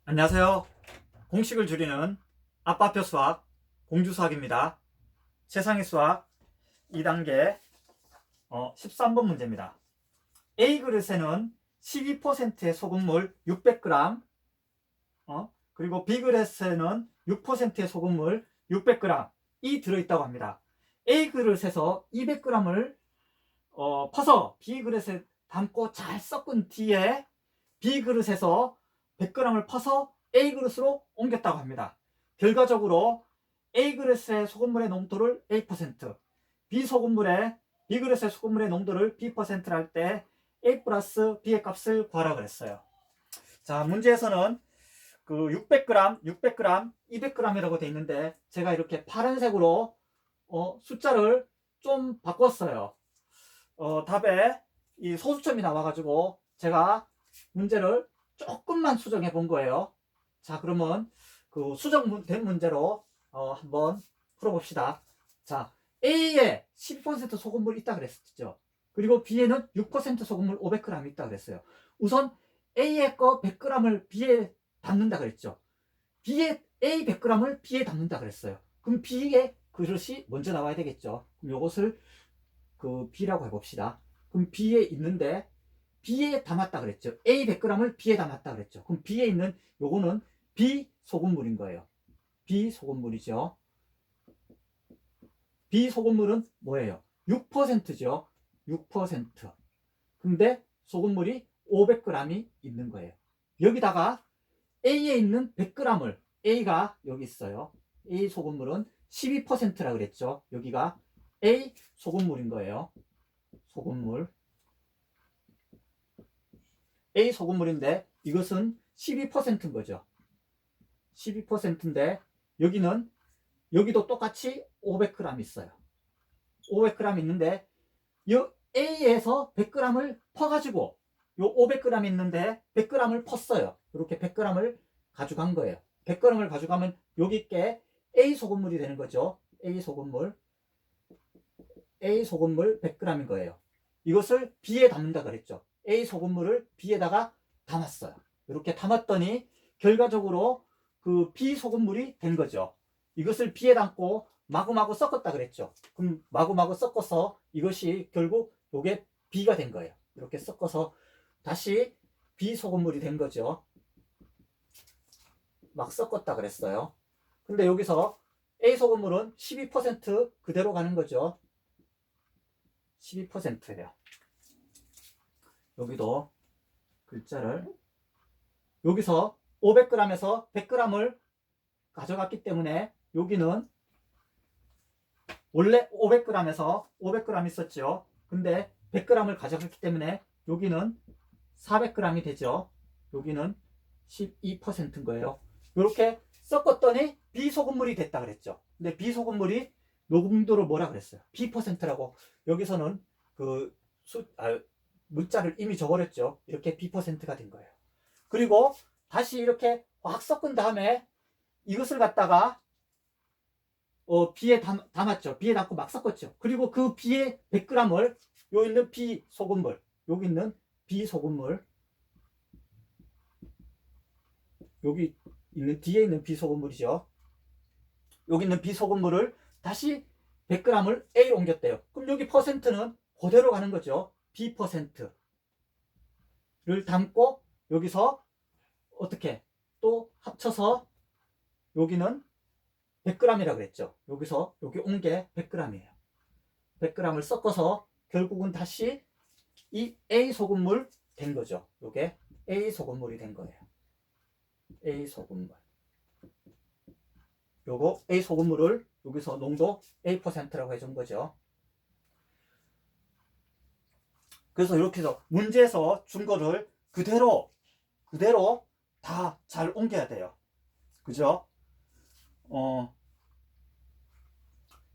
안녕하세요. 공식을 줄이는 아빠표 수학 공주수학입니다. 세상의 수학 2단계 13번 문제입니다. A 그릇에는 12%의 소금물 600g 그리고 B 그릇에는 6%의 소금물 600g이 들어있다고 합니다. A 그릇에서 200g을 퍼서 B 그릇에 담고 잘 섞은 뒤에 B 그릇에서 100g을 퍼서 A 그릇으로 옮겼다고 합니다. 결과적으로 A 그릇의 소금물의 농도를 A%, B 그릇의 소금물의 농도를 B%를 할 때 A 플러스 B의 값을 구하라 그랬어요. 자, 문제에서는 그 600g, 600g, 200g이라고 되어 있는데 제가 이렇게 파란색으로 숫자를 좀 바꿨어요. 답에 이 소수점이 나와가지고 제가 문제를 조금만 수정해 본 거예요. 자, 그러면 그 수정된 문제로 한번 풀어봅시다. 자, A에 10% 소금물이 있다 그랬죠. 그리고 B에는 6% 소금물 500g 있다 그랬어요. 우선 A의 거 100g을 B에 담는다 그랬죠. B에 A 100g을 B에 담는다 그랬어요. 그럼 B의 그릇이 먼저 나와야 되겠죠. 그럼 이것을 그 B라고 해봅시다. 그럼 B에 있는데 B에 담았다 그랬죠. A 100g을 B에 담았다 그랬죠. 그럼 B에 있는 요거는 B 소금물인 거예요. B 소금물이죠. B 소금물은 뭐예요? 6%죠. 6%. 근데 소금물이 500g이 있는 거예요. 여기다가 A에 있는 100g을 A가 여기 있어요. A 소금물은 12%라 그랬죠. 여기가 A 소금물인 거예요. 소금물. A 소금물인데 이것은 12%인 거죠. 12%인데 여기도 똑같이 500g 있어요. 500g 있는데 이 A에서 100g을 퍼가지고 요 500g 있는데 100g을 펐어요. 이렇게 100g을 가져간 거예요. 100g을 가져가면 여기 있게 A 소금물이 되는 거죠. A 소금물 100g인 거예요. 이것을 B에 담는다 그랬죠. A 소금물을 B에다가 담았어요. 이렇게 담았더니 결과적으로 그 B 소금물이 된 거죠. 이것을 B에 담고 마구마구 섞었다 그랬죠. 그럼 마구마구 섞어서 이것이 결국 요게 B가 된 거예요. 이렇게 섞어서 다시 B 소금물이 된 거죠. 막 섞었다 그랬어요. 근데 여기서 A 소금물은 12% 그대로 가는 거죠. 12%예요. 여기도 글자를 여기서 500g에서 100g을 가져갔기 때문에 여기는 원래 500g에서 500g 있었죠. 근데 100g을 가져갔기 때문에 여기는 400g이 되죠. 여기는 12%인 거예요. 이렇게 섞었더니 비소금물이 됐다 그랬죠. 근데 비소금물이 녹음도를 뭐라 그랬어요? B%라고. 여기서는 그 문자를 이미 적어버렸죠. 이렇게 B%가 된 거예요. 그리고 다시 이렇게 확 섞은 다음에 이것을 갖다가 B에 담았죠. B에 담고 막 섞었죠. 그리고 그 B에 100g을 여기 있는 B 소금물, 여기 있는 B 소금물, 여기 있는 뒤에 있는 B 소금물이죠. 여기 있는 B 소금물을 다시 100g을 A로 옮겼대요. 그럼 여기 퍼센트는 그대로 가는 거죠. B%를 담고 여기서 어떻게 또 합쳐서 여기는 100g이라고 그랬죠. 여기서 여기 온 게 100g이에요. 100g을 섞어서 결국은 다시 이 A 소금물 된 거죠. 이게 A 소금물이 된 거예요. A 소금물. 요거 A 소금물을 여기서 농도 A%라고 해준 거죠. 그래서 이렇게 해서 문제에서 준 거를 그대로 다 잘 옮겨야 돼요. 그죠?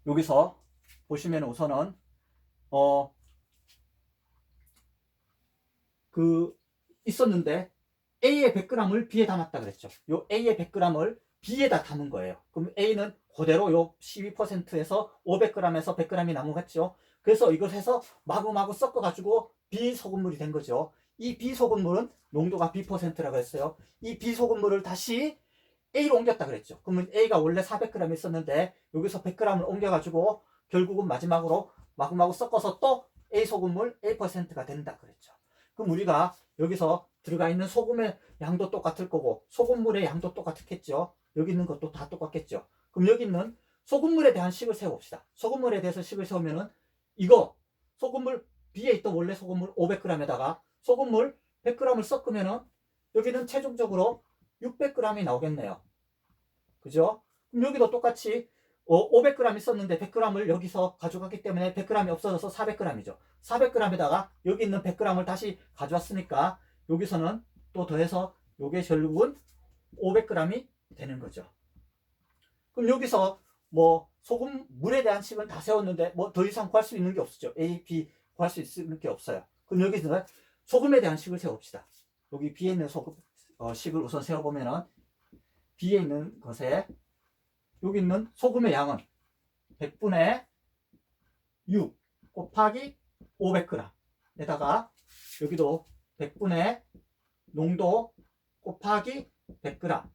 여기서 보시면 우선은 있었는데 A의 100g을 B에 담았다 그랬죠. 요 A의 100g을 B에다 담은 거예요. 그럼 A는 그대로 요 12%에서 500g에서 100g이 남은 거죠. 그래서 이걸 해서 마구마구 섞어가지고 B 소금물이 된 거죠. 이 비소금물은 농도가 B%라고 했어요. 이 비소금물을 다시 A로 옮겼다 그랬죠. 그러면 A가 원래 400g 있었는데 여기서 100g을 옮겨가지고 결국은 마지막으로 마구마구 섞어서 또 A 소금물 A%가 된다 그랬죠. 그럼 우리가 여기서 들어가 있는 소금의 양도 똑같을 거고 소금물의 양도 똑같겠죠. 여기 있는 것도 다 똑같겠죠. 그럼 여기 있는 소금물에 대한 식을 세워봅시다. 소금물에 대해서 식을 세우면은 이거 소금물 B에 있던 원래 소금물 500g에다가 소금물 100g을 섞으면은 여기는 최종적으로 600g이 나오겠네요. 그죠? 그럼 여기도 똑같이 500g 있었는데 100g을 여기서 가져갔기 때문에 100g이 없어져서 400g이죠. 400g에다가 여기 있는 100g을 다시 가져왔으니까 여기서는 또 더해서 요게 결국은 500g이 되는 거죠. 그럼 여기서 뭐 소금 물에 대한 식은 다 세웠는데 뭐 더 이상 구할 수 있는 게 없었죠. A, B 구할 수 있는 게 없어요. 그럼 여기서 소금에 대한 식을 세웁시다. 여기 B에 있는 소금 식을 우선 세워보면은 B에 있는 것에 여기 있는 소금의 양은 100분의 6 곱하기 500g 에다가 여기도 100분의 농도 곱하기 100g을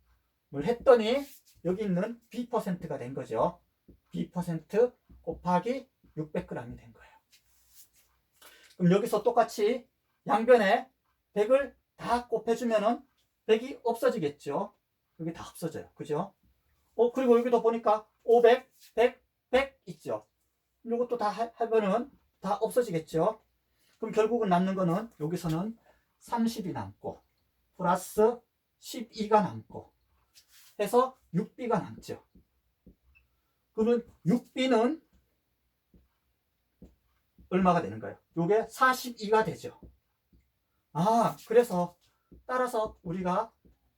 했더니 여기 있는 B%가 된 거죠. B% 곱하기 600g이 된 거예요. 그럼 여기서 똑같이 양변에 100을 다 곱해주면은 100이 없어지겠죠. 여기 다 없어져요. 그죠? 그리고 여기도 보니까 500, 100, 100 있죠. 이것도 다 하면은 다 없어지겠죠. 그럼 결국은 남는 거는 여기서는 30이 남고 플러스 12가 남고 해서 6B가 남죠. 그러면 6B는 얼마가 되는가요? 요게 42가 되죠. 그래서 따라서 우리가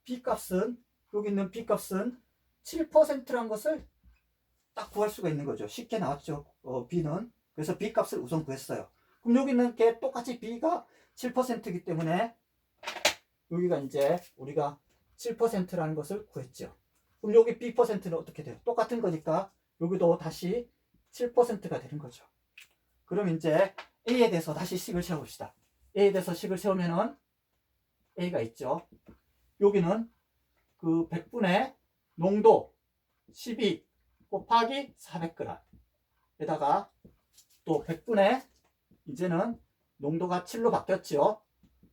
B값은 여기 있는 B값은 7%란 것을 딱 구할 수가 있는 거죠. 쉽게 나왔죠. B는. 그래서 B값을 우선 구했어요. 그럼 여기 있는 게 똑같이 B가 7%이기 때문에 여기가 이제 우리가 7%라는 것을 구했죠. 그럼 여기 B%는 어떻게 돼요? 똑같은 거니까 여기도 다시 7%가 되는 거죠. 그럼 이제 A에 대해서 다시 식을 세워봅시다. A에 대해서 식을 세우면은 A가 있죠. 여기는 그 100분의 농도 12 곱하기 400g 에다가 또 100분의 이제는 농도가 7로 바뀌었죠.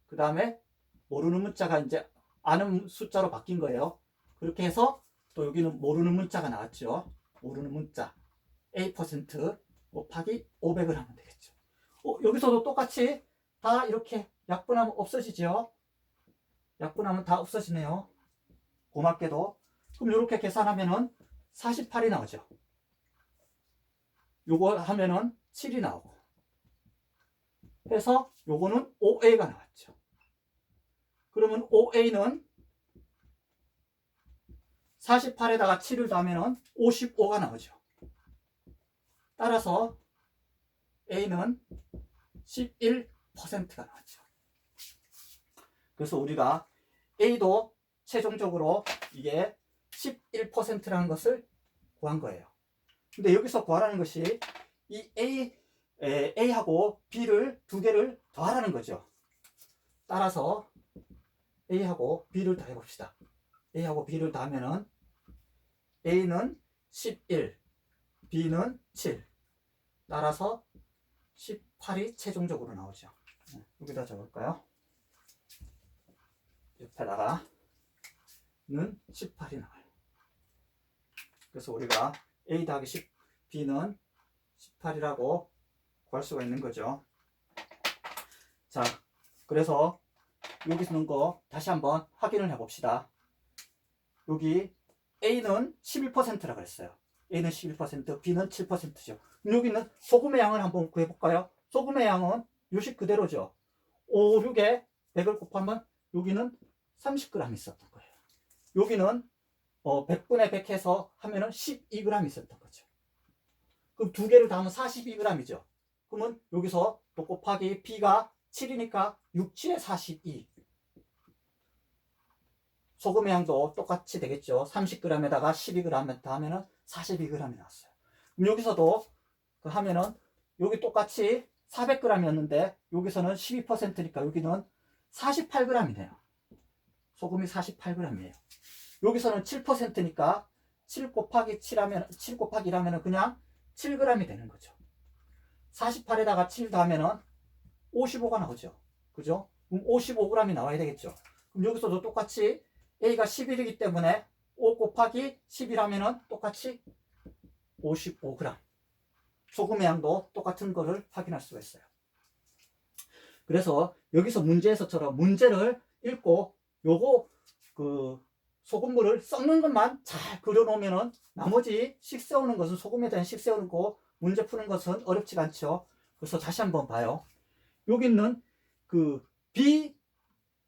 그 다음에 모르는 문자가 이제 아는 숫자로 바뀐 거예요. 그렇게 해서 또 여기는 모르는 문자가 나왔죠. 모르는 문자 A% 곱하기 500을 하면 되겠죠. 여기서도 똑같이 다 이렇게 약분하면 없어지죠. 약분하면 다 없어지네요. 고맙게도. 그럼 이렇게 계산하면은 48이 나오죠. 요거 하면은 7이 나오고 해서 요거는 OA가 나왔죠. 그러면 OA는 48에다가 7을 더하면은 55가 나오죠. 따라서 A는 11%가 나왔죠. 그래서 우리가 A도 최종적으로 이게 11%라는 것을 구한 거예요. 근데 여기서 구하라는 것이 이 A하고 B를 두 개를 더하라는 거죠. 따라서 A하고 B를 더해봅시다. A하고 B를 더하면은 A는 11, B는 7. 따라서 18이 최종적으로 나오죠. 여기다 적을까요? 옆에다가는 18이 나와요. 그래서 우리가 A 더하기 10, B는 18이라고 구할 수가 있는 거죠. 자, 그래서 여기 있는 거 다시 한번 확인을 해봅시다. 여기 A는 11%라고 했어요. A는 11%, B는 7%죠. 여기 있는 소금의 양을 한번 구해볼까요? 소금의 양은 요식 그대로죠. 5, 6에 100을 곱하면 여기는 30g 있었던 거예요. 여기는 100분의 100 해서 하면은 12g 있었던 거죠. 그럼 두 개를 더하면 42g이죠. 그러면 여기서 또 곱하기 B가 7이니까 6, 7에 42. 소금의 양도 똑같이 되겠죠. 30g에다가 12g 더하면은 42g이 나왔어요. 그럼 여기서도 하면은 여기 똑같이 400g이었는데 여기서는 12%니까 여기는 48g이네요. 소금이 48g이에요. 여기서는 7%니까 7 곱하기 1하면 그냥 7g이 되는 거죠. 48에다가 7 더하면은 55가 나오죠. 그죠? 그럼 55g이 나와야 되겠죠. 그럼 여기서도 똑같이 A가 11이기 때문에 5 곱하기 11하면은 똑같이 55g. 소금의 양도 똑같은 거를 확인할 수가 있어요. 그래서 여기서 문제에서처럼 문제를 읽고 요거 소금물을 섞는 것만 잘 그려놓으면은 나머지 식 세우는 것은 소금에 대한 식 세우는 거 문제 푸는 것은 어렵지가 않죠. 그래서 다시 한번 봐요. 여기 있는 B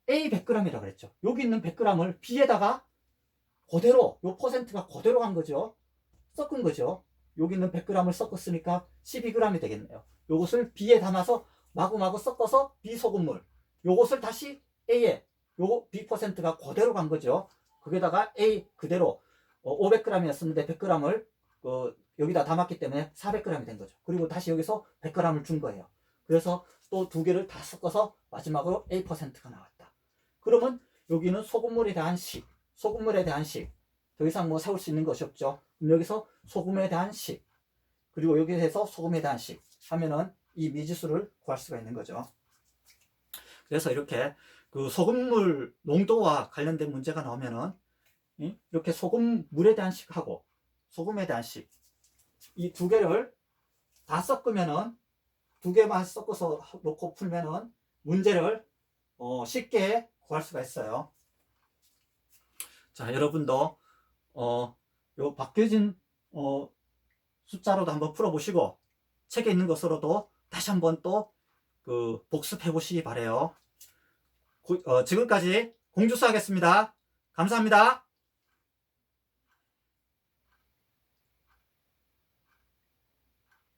A 100g이라고 그랬죠. 여기 있는 100g을 B에다가 그대로 요 퍼센트가 그대로 간 거죠. 섞은 거죠. 여기 있는 100g을 섞었으니까 12g이 되겠네요. 요것을 B에 담아서 마구마구 섞어서 B 소금물, 요것을 다시 A에 요 B 퍼센트가 그대로 간 거죠. 거기다가 A 그대로 500g이었었는데 100g을 여기다 담았기 때문에 400g이 된 거죠. 그리고 다시 여기서 100g을 준 거예요. 그래서 또 두 개를 다 섞어서 마지막으로 A 퍼센트가 나왔다. 그러면 여기는 소금물에 대한 식, 소금물에 대한 식, 더 이상 뭐 세울 수 있는 것이 없죠. 그럼 여기서 소금에 대한 식, 그리고 여기에서 소금에 대한 식 하면은 이 미지수를 구할 수가 있는 거죠. 그래서 이렇게 소금물 농도와 관련된 문제가 나오면은 이렇게 소금물에 대한 식하고 소금에 대한 식, 이 두 개를 다 섞으면은 두 개만 섞어서 놓고 풀면은 문제를 쉽게 구할 수가 있어요. 자, 여러분도 요 바뀌어진 숫자로도 한번 풀어보시고 책에 있는 것으로도 다시 한번 또 복습해 보시기 바래요. 지금까지 공주수 하겠습니다. 감사합니다.